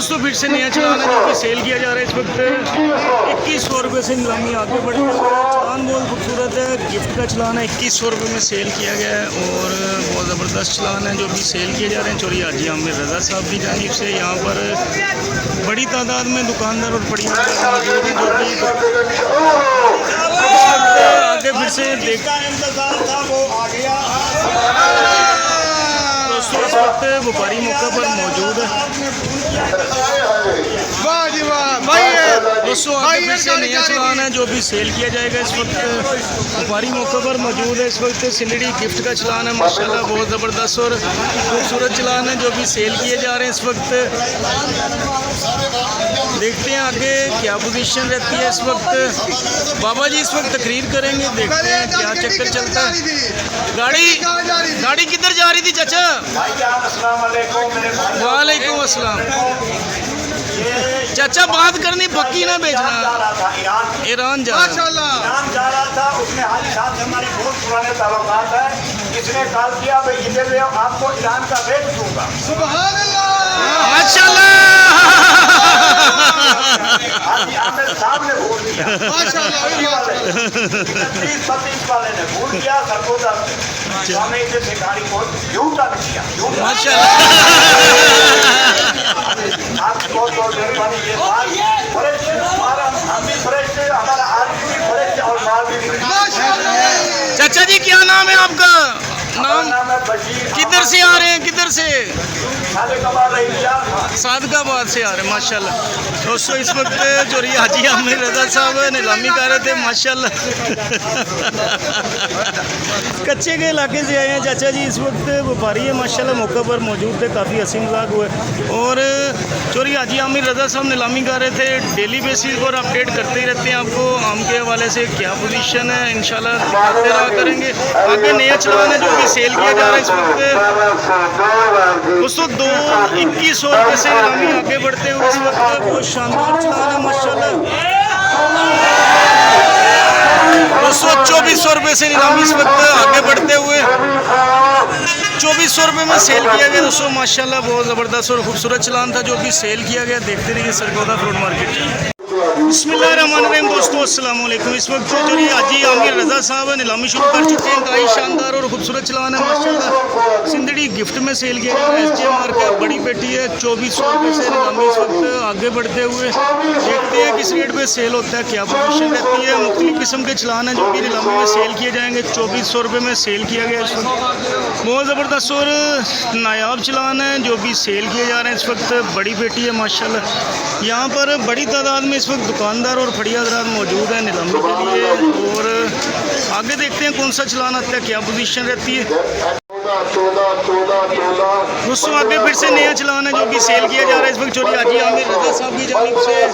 दोस्तों फिर से नया चलान है जो कि सेल किया जा रहा है इस वक्त 2100 रुपये से नीलामी आगे बढ़ रही है। चलान बहुत खूबसूरत है, गिफ्ट का चलान है, 2100 रुपये में सेल किया गया है और बहुत ज़बरदस्त चलान है जो भी सेल किए जा रहे हैं। चोरी हाजी आमिर रज़ा साहब की जानिब से यहाँ पर बड़ी तादाद में दुकानदार और बड़ी मौजूद हैं जो भी आगे फिर से देखा दोस्तों इस वक्त व्यापारी मौके पर मौजूद है। दोस्तों आगे फिर से नया चलान है जो भी सेल किया जाएगा। इस वक्त व्यापारी मौके पर मौजूद है। इस वक्त सिंदड़ी गिफ्ट का चलान है, माशाल्लाह बहुत ज़बरदस्त और खूबसूरत चलान है जो भी सेल किए जा रहे हैं। इस वक्त देखते हैं आगे क्या पोजीशन रहती है। इस वक्त बाबा जी इस वक्त तकरीर करेंगे, देखते हैं क्या चक्कर चलता है। गाड़ी किधर जा रही थी चाचा? वालेकुम अस्सलाम। चाचा बात करनी पक्की ना बेचना। ईरान जा रहा था, उसमें हाजी साहब से हमारे बहुत पुराने ताल्लुकात हैं। इसने कॉल किया भाई इधर ले आपको ईरान का रेट दूंगा। सुभान अल्लाह माशाल्लाह। हाजी आमिर साहब ने बोल दिया माशाल्लाह। 30-35 वाले ने बोल दिया सरकोदा हमें इसे गाड़ी को यूटा किया माशाल्लाह। आपकी बहुत बहुत मेहरबानी। ये बात फ्रेश हमारा हम भी फ्रेश है, हमारा आदमी भी फ्रेश और माल भी फ्रेश। चाचा जी क्या नाम है आपका? नाम है बशीर। किधर से आ रहे हैं? किधर से? सादकाबाद से आ रहे हैं माशाल्लाह। दोस्तों इस वक्त चोरी हाजी आमिर रज़ा साहब नीलामी कर रहे थे माशाल्लाह। कच्चे के इलाके से आए हैं चाचा जी। इस वक्त व्यापारी है माशाल्लाह मौके पर मौजूद थे, काफ़ी हंसी मजाक हुए और चोरी हाजी आमिर रज़ा साहब नीलामी कर रहे थे। डेली बेसिस पर अपडेट करते ही रहते हैं आपको आम के हवाले से क्या पोजीशन है इंशाल्लाह दिखाते रहा करेंगे। आगे नया चलान है जो कि सेल किया जा रहा है इस वक्त दोस्तों 2100 रुपये से नीलामी आगे बढ़ते हुए इस वक्त बहुत शानदार चलान है माशाल्लाह। दोस्तों 2400 रुपये से नीलामी इस वक्त आगे बढ़ते हुए 2400 रुपये में सेल किया गया दोस्तों माशाल्लाह। बहुत ज़बरदस्त और खूबसूरत चलान था जो कि सेल किया गया। देखते रहिए सरगोदा फ्रूट मार्केट। बिस्मिल्लाहिर्रहमानिर्रहीम दोस्तों अस्सलाम वालेकुम। इस वक्त चोरी हाजी आमिर रज़ा साहब नीलामी शुरू कर चुके हैं। इंतहाई शानदार और खूबसूरत चलान है माशाल्लाह। सिंदड़ी गिफ्ट में सेल किया गया है। SJ मार्केट बड़ी पेटी है, 2400 रुपये से नीलामी इस वक्त आगे बढ़ते हुए। देखते हैं किस रेट पे सेल होता है, क्या पोजीशन रहती है। मुख्तलिफ किस्म के चलान हैं जो कि नीलामी में सेल किए जाएंगे। 2400 रुपये में सेल किया गया इस वक्त। बहुत ज़बरदस्त और नायाब चलान है जो भी सेल किए जा रहे हैं इस वक्त। बड़ी पेटी है माशाल्लाह। यहाँ पर बड़ी तादाद में इस वक्त दुकानदार और फड़िया हज़रात मौजूद हैं नीलामी के लिए और आगे देखते हैं कौन सा चलान आता है, क्या पोजीशन रहती है। दोस्तों आगे फिर से नया चलान है जो कि सेल किया जा रहा है इस वक्त। चोरी हाजी आमिर रज़ा साहब की जानिब से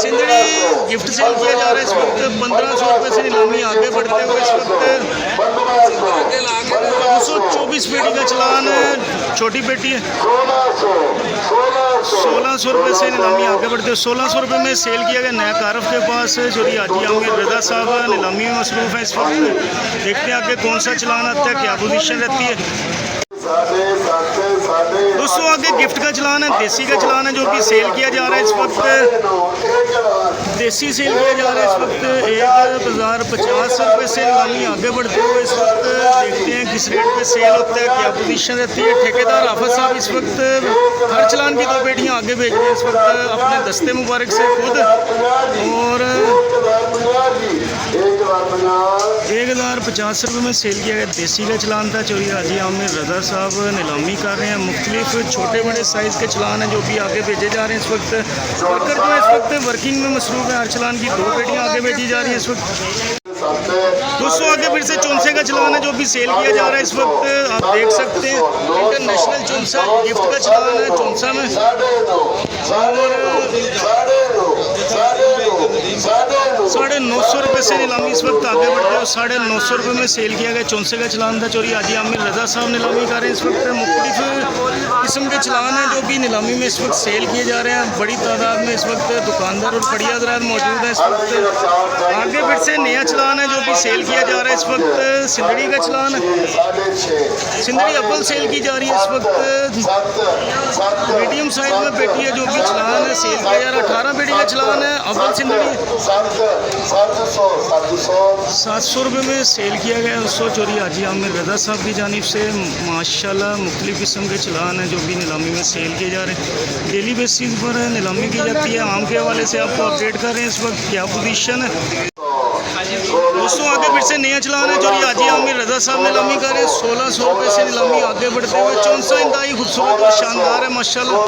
सिंदड़ी गिफ्ट सेल किया जा रहा है इस वक्त। 1500 रुपये से नीलामी आगे बढ़ते हुए इस वक्त 224 पेटी का चलान है, छोटी पेटी है। 1600 रुपये से नीलामी आगे बढ़ते हुए 1600 रुपये में सेल किया गया। नया कारफ के पास चोरी हाजी आमिर रज़ा साहब नीलामी में मसरूफ़ है इस वक्त। देखते हैं आगे कौन सा चलान आता है, क्या पोजीशन रहती है। दोस्तों आगे गिफ्ट का चलान है, देसी का चलान है जो कि सेल किया जा रहा है इस वक्त। देसी सेल किया जा रहा है इस वक्त 1050 रुपये से नीलामी आगे बढ़ते हुए इस वक्त। देखते हैं किस रेट पे सेल होता है, क्या पोजीशन रहती है। ठेकेदार हाफिज साहब इस वक्त हर चलान की 2 पेटियाँ आगे भेज रहे हैं इस वक्त अपने दस्ते मुबारक से खुद। और 1050 रुपये में सेल किया गया। देसी का चलान था। चोरी हाजी आमिर रज़ा साहब नीलामी कर रहे हैं। मुख्तलिफ छोटे बड़े साइज़ के चलान हैं जो भी आगे भेजे जा रहे हैं इस वक्त। वर्कर जो है इस वक्त वर्किंग में मसरूफ़ है। हर चलान की 2 पेटियाँ आगे भेजी जा रही हैं इस वक्त। दोस्तों आगे फिर से चौंसे का चलान है जो भी सेल किया जा रहा है इस वक्त। आप देख सकते हैं इंटरनेशनल चौंसा गिफ्ट का चलान है चौंसा में। 950 रुपये से नीलामी इस वक्त आगे बढ़ते हैं। 950 रुपये में सेल किया गया। चौंसे का चलान था। चोरी हाजी आमिर रज़ा साहब नीलामी कर रहे हैं इस वक्त। मुख्तलिफ किस्म के चलान हैं जो भी नीलामी में इस वक्त सेल किए जा रहे हैं। बड़ी तादाद में इस वक्त दुकानदार और फड़िया हज़रात मौजूद हैं इस वक्त। आगे फिर से नया चलान है जो कि सेल किया जा रहा है इस वक्त सिंदड़ी का चलान है। सिंदड़ी अव्वल सेल की जा रही है इस वक्त। मीडियम साइज में पेटी है जो कि चलान है सेल किया जा रहा है। 18 पेटी का चलान है अव्वल सिंदड़ी 700 रुपये में सेल किया गया है। दोस्तों चोरी हाजी आमिर रजा साहब की जानिब से माशाल्लाह मुख्तलिफ़ किस्म के चलान हैं जो भी नीलामी में सेल किए जा रहे हैं। डेली बेसिस पर नीलामी की जाती है। आम के हवाले से आपको अपडेट कर रहे हैं इस वक्त क्या पोजीशन है। दोस्तों आगे फिर से नया चलान है जो हाजी आमिर रजा साहब नीलामी कर रहे हैं। 1600 रुपये से नीलामी आगे बढ़ते हुए। चौंसा इंतहाई खूबसूरत और शानदार है माशाल्लाह।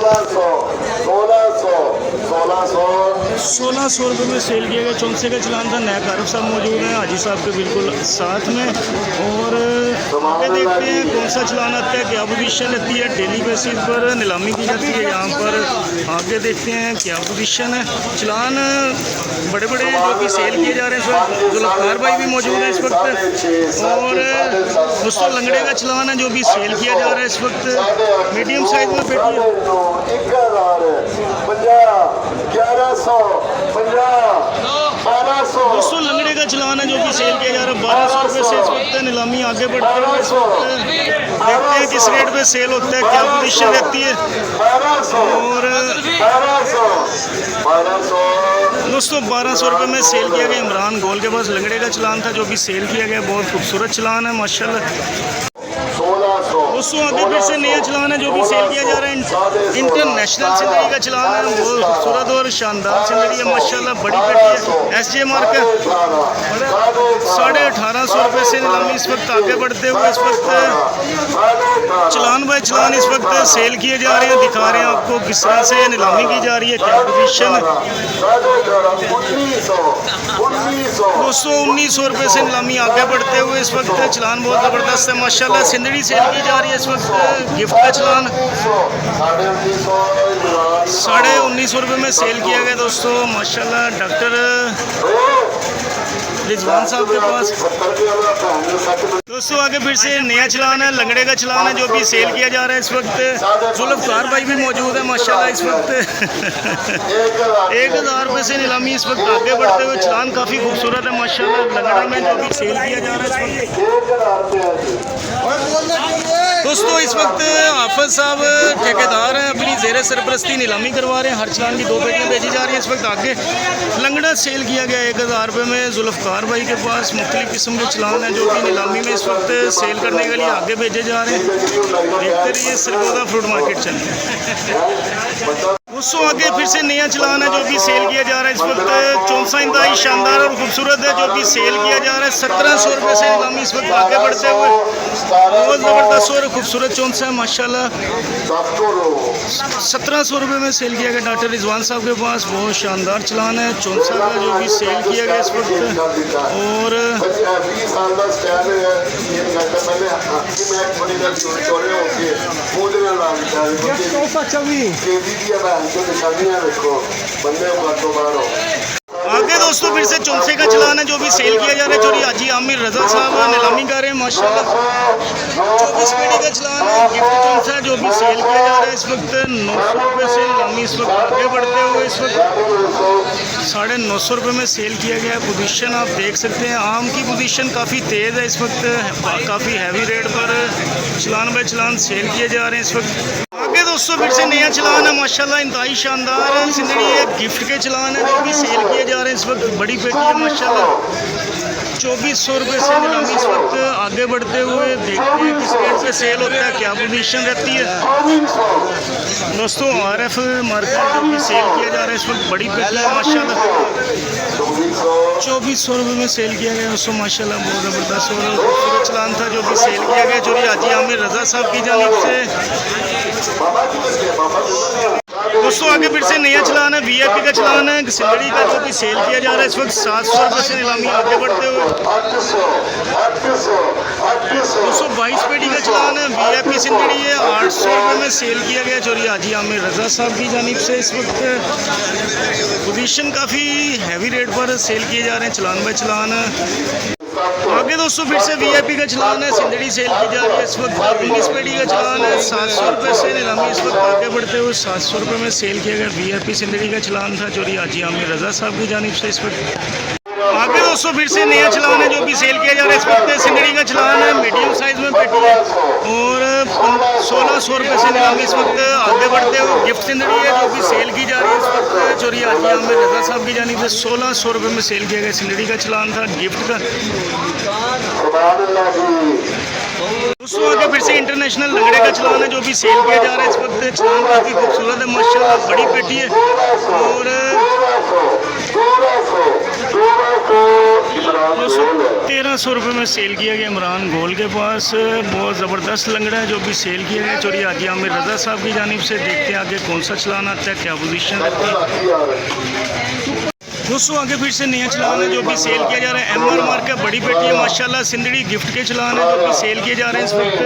1600 रुपये में सेल किया गया। चौंसे का चलान था। नया कारफ साहब मौजूद हैं हाजी साहब के बिल्कुल साथ में। और आगे देखते हैं कौन सा चलान आता है क्या पोजीशन रहती है। डेली बेसिस पर नीलामी की जाती है यहाँ पर। आगे देखते हैं क्या पोजीशन है। चलान बड़े बड़े जो कि सेल किए जा रहे हैं इस वक्त। जुल्फकार भाई भी मौजूद है इस वक्त। और दोस्तों लंगड़े का चलान है जो भी सेल किया जा रहा है इस वक्त। मीडियम साइज में पेटी है। दोस्तों लंगड़े का चलान है जो कि सेल किया जा रहा है 1200 रुपये से इस वक्त। नीलामी आगे बढ़ते हुए इस वक्त देखते हैं किस रेट पे सेल होता है क्या पोजीशन रहती है। और दोस्तों 1200 रुपये में सेल किया गया। इमरान गोल के पास लंगड़े का चलान था जो भी सेल किया गया। बहुत खूबसूरत चलान है माशाल्लाह। दोस्तों आगे फिर से नया चलान है जो भी सेल किया जा रहा है। इंटरनेशनल सिंदड़ी का चलान है। बहुत खूबसूरत और शानदार सिंदड़ी है माशाल्लाह। बड़ी पेटी है। SJ मार्क है। 1850 रुपये से नीलामी इस वक्त आगे बढ़ते हुए इस वक्त चलान बाय चलान इस वक्त सेल किए जा रहे हैं। दिखा रहे हैं आपको किस तरह से नीलामी की जा रही है क्या पोजीशन है। दोस्तों 1900 रुपये से नीलामी आगे बढ़ते हुए इस वक्त चलान बहुत ज़बरदस्त है माशाल्लाह। सिंदड़ी सेल की जा रही है इस वक्त। गिफ्ट का चलान 1950 रुपये में सेल किया गया दोस्तों माशाल्लाह। डॉक्टर रिजवान साहब के पास। दोस्तों आगे फिर से नया चलान है। लंगड़े का चलान है जो भी सेल किया जा रहा है इस वक्त। जुल्फकार भाई भी मौजूद है माशाल्लाह इस वक्त। 1000 रुपये से नीलामी इस वक्त आगे बढ़ते हुए। चलान काफ़ी खूबसूरत है माशाल्लाह। लंगड़ा में जो भी सेल किया जा रहा है इस वक्त। दोस्तों इस वक्त हाफिज साहब ठेकेदार हैं अपनी ज़ेर सरपरस्ती नीलामी करवा रहे हैं। हर चलान की 2 पेटियाँ भेजी जा रही हैं इस वक्त आगे। लंगड़ा सेल किया गया 1000 रुपये में। जुल्फकार भाई के पास मुख्तलिफ़ किस्म के चलान हैं जो कि नीलामी में इस वक्त सेल करने के लिए आगे भेजे जा रहे हैं। देखते रहिए सरगोदा फ्रूट मार्केट चैनल। दोस्तों आगे फिर से नया चलान है जो भी सेल किया जा रहा है इस वक्त। चौंसा इंतहाई शानदार और खूबसूरत है जो कि सेल किया जा रहा है। 1700 रुपये से नीलामी इस वक्त आगे बढ़ते हुए। बहुत ज़बरदस्त और खूबसूरत चौंसा है माशाल्लाह। 1700 रुपये में सेल किया गया। डॉक्टर रिजवान साहब के पास बहुत शानदार चलान है चौंसा का जो भी सेल किया गया इस वक्त। और आगे दोस्तों फिर से चौंसे का चलान है जो भी सेल किया जा रहा है। चोरी हाजी आमिर रजा साहब नीलामी कर रहे हैं माशाल्लाह। 24 पेटी का चलान है। गिफ्ट चौंसा जो भी सेल किया जा रहा है इस वक्त। 900 रुपये से नीलामी इस वक्त आगे बढ़ते हुए इस वक्त 950 रुपये में सेल किया गया है। पोजीशन आप देख सकते हैं। आम की पोजीशन काफ़ी तेज़ है इस वक्त। काफ़ी हैवी रेट पर चलान बाय चलान सेल किए जा रहे हैं इस वक्त। आगे दोस्तों फिर से नया चलान है माशाल्लाह। इंतहाई शानदार सिंदड़ी है। गिफ्ट के चलान है जो भी सेल किए जा रहे हैं इस वक्त। बड़ी पेटी है माशाल्लाह। 2400 रुपये से नीलामी इस वक्त आगे बढ़ते हुए। देखते हैं किस रेट पे सेल होता है क्या पोजीशन रहती है। दोस्तों RF मार्केट जो भी सेल किया जा रहा है इस वक्त। बड़ी पेटी है माशाल्लाह। 2400 रुपये में सेल किया गया दोस्तों माशाल्लाह। बहुत ज़बरदस्त और खूबसूरत चलान था जो भी सेल किया गया चोरी हाजी आमिर रजा साहब की जानिब से। दोस्तों आगे फिर से नया चलान है। VIP का चलान है सिंदड़ी का जो भी सेल किया जा रहा है इस वक्त। 700 रुपये से नीलामी आगे बढ़ते हुए। 222 पेटी का चलान है। VIP सिंदड़ी है। 800 रुपये में सेल किया गया चोरी हाजी आमिर रजा साहब की जानिब से इस वक्त। पोजीशन काफ़ी हैवी रेट पर सेल किए जा रहे हैं चलान बाय चलान। आगे दोस्तों फिर से VIP का चलान है। सिंदड़ी सेल की जा रही है इस वक्त। 19 पेटी का चलान है। 700 रुपये से नीलामी इस वक्त आगे बढ़ते हुए 700 रुपये में सेल किया गया। VIP सिंदड़ी का चलान था चोरी हाजी आमिर रजा साहब की जानिब से इस वक्त। आगे दोस्तों फिर से नया चलान है जो भी सेल किया जा रहा है इस वक्त सिंदड़ी का चलान है, मीडियम साइज में पेटी है और 1600 रुपये से नीलामी इस वक्त आगे बढ़ते हुए गिफ्ट सिंदड़ी है जो भी सेल की जा रही है इस वक्त चोरी हाजी आमिर रजा साहब की जानिब से 1600 रुपये में सेल किया गया सिंदड़ी का चलान था गिफ्ट का। दोस्तों आगे फिर से इंटरनेशनल लंगड़े का चलान है जो भी सेल किया जा रहा है इस वक्त चलान काफ़ी खूबसूरत है माशाल्लाह, बड़ी पेटी है और 1300 रुपये में सेल किया गया इमरान गोल के पास। बहुत ज़बरदस्त लंगड़ा है जो भी सेल किया गया चोरी हाजी आमिर रजा साहब की जानिब से। देखते हैं आगे कौन सा चलान आता है, क्या पोजीशन रहती है। दोस्तों आगे फिर से नया चलान है जो भी सेल किया जा रहा है, एमआर मार्क का बड़ी पेटी है माशाल्लाह, सिंदड़ी गिफ्ट के चलान है जो भी सेल किए जा रहे हैं इस वक्त।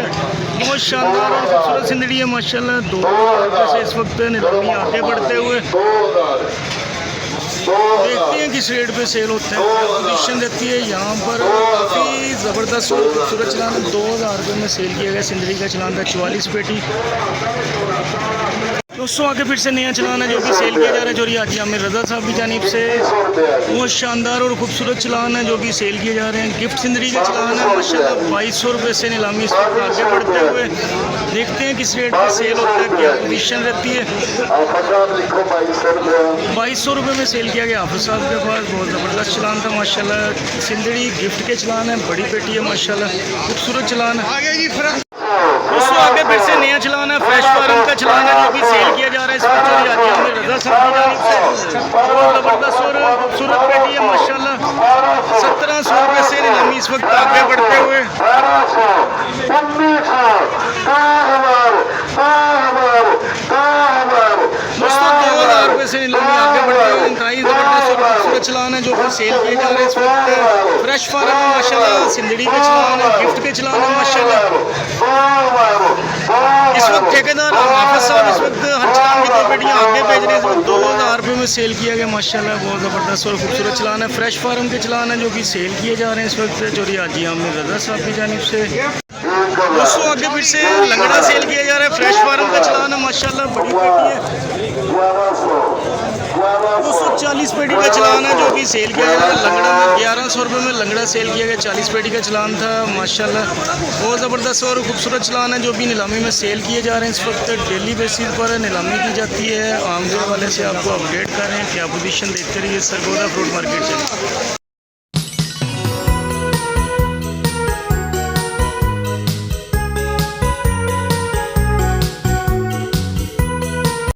बहुत शानदार और खूबसूरत सिंदड़ी है माशाल्लाह, 2000 रुपये से इस वक्त नीलामी आगे बढ़ते हुए। देखते हैं किस रेट पे सेल होता है, पोजीशन रहती है यहाँ पर। काफ़ी ज़बरदस्त और खूबसूरत चलान है, 2000 रुपये में सेल किया गया सिंदड़ी का चलान था 44 पेटी। दोस्तों आगे फिर से नया चलान है जो भी सेल किया जा रहा है चोरी हाजी आमिर रजा साहब की जानिब से। बहुत शानदार और खूबसूरत चलान है जो भी सेल किए जा रहे हैं, गिफ्ट सिंदड़ी का चलान है माशाल्लाह, 2200 रुपये से नीलामी इस वक्त आगे बढ़ते हुए। देखते हैं किस रेट पे सेल होता है, क्या पोजीशन रहती है। 2200 रुपये में सेल किया गया हाफिज साहब के पास। बहुत ज़बरदस्त चलान था माशाल्लाह, सिंदड़ी गिफ्ट के चलान है, बड़ी पेटी है माशाल्लाह, खूबसूरत चलान है। दोस्तों आगे फिर से नया चलान है, फ्रेश फार्म का चलान है जो भी सेल किया जा रहा है इस वक्त चोरी हाजी आमिर रजा साहब की जानिब से। बहुत ज़बरदस्त और खूबसूरत पेटी है माशाल्लाह, 1700 रुपये से नीलामी इस वक्त आगे बढ़ते हुए। दोस्तों 2000 रुपये से नीलामी आगे बढ़ते हुए। इंतहाई ज़बरदस्त और खूबसूरत चलान है जो भी सेल किए जा रहे हैं इस वक्त। फ्रेश फार्म है माशाल्लाह, सिंदड़ी के चलान है, गिफ्ट के चलान है माशाल्लाह। इस वक्त ठेकेदार हाफिज साहब इस वक्त हर चलान की 2 पेटियाँ आगे भेज रहे हैं। इस वक्त 2000 रुपये में सेल किया गया माशाल्लाह, बहुत ज़बरदस्त और खूबसूरत चलान है। फ्रेश फार्म के चलान है जो भी सेल किए जा रहे हैं इस वक्त चोरी हाजी आमिर रजा साहब की जानिब से। दोस्तों आगे फिर से लंगड़ा सेल किया जा रहा है, फ्रेश फार्म का चलान है माशाल्लाह, बड़ी पेटी है। 240 पेटी का चलान है जो भी सेल किया जा रहा है लंगड़ा में। 1100 रुपये में लंगड़ा सेल किया गया, 40 पेटी का चलान था माशाल्लाह। बहुत ज़बरदस्त और खूबसूरत चलान है जो भी नीलामी में सेल किए जा रहे हैं इस वक्त। डेली बेसिस पर नीलामी की जाती है, आमदोर वाले से आपको अपडेट कर रहे हैं, क्या पोजीशन देखते रहिए सरगोदा फ्रूट मार्केट से।